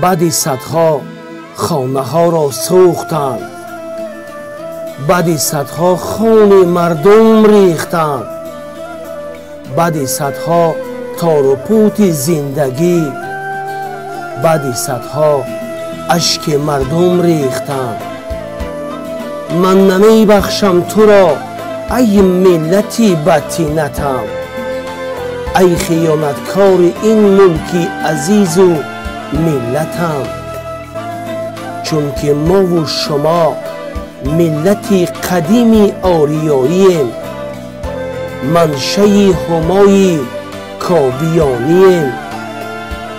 بعد صدها خانه ها را سوختند، بعد صدها خون مردم ریختند، بعد صدها تار و پوت زندگی، بعد صدها اشک مردم ریختند. من نمی بخشم تو را ای ملتی بدطینتم، ای خیانتکار این ملکی عزیز و ملتم. چون که ما و شما ملتی قدیمی آریاییم، منشأ همای کاویانیم.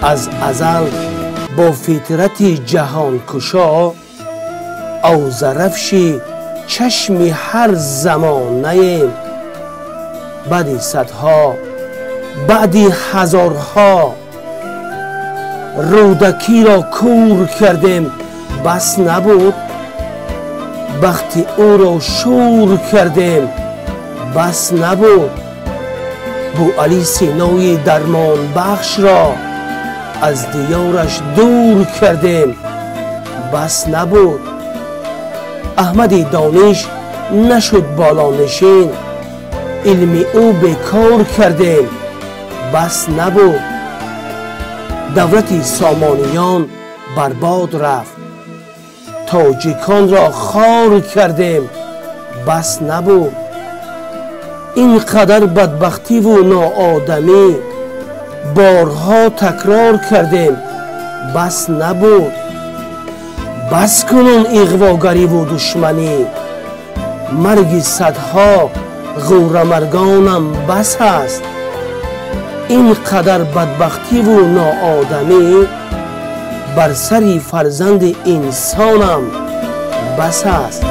از ازل با فطرت جهان کشا، آذرفش چشم هر زمانه‌ایم. بعد صدها بعد هزارها رودکی را کور کردیم، بس نبود. بخت او را شور کردیم، بس نبود. بو علی سینای درمان بخش را از دیارش دور کردیم، بس نبود. احمد دانش نشد بالانشین، علم او بیکار کردیم، بس نبود. دولت سامانیان برباد رفت، تاجیکان را خوار کردیم، بس نبود. اینقدر بدبختی و ناآدمی بارها تکرار کردیم، بس نبود. بس کنون اغواگری و دشمنی، مرگ صدها غورمرگانم بس است. اینقدر بدبختی و ناآدمی بر سر فرزند انسانم بس است.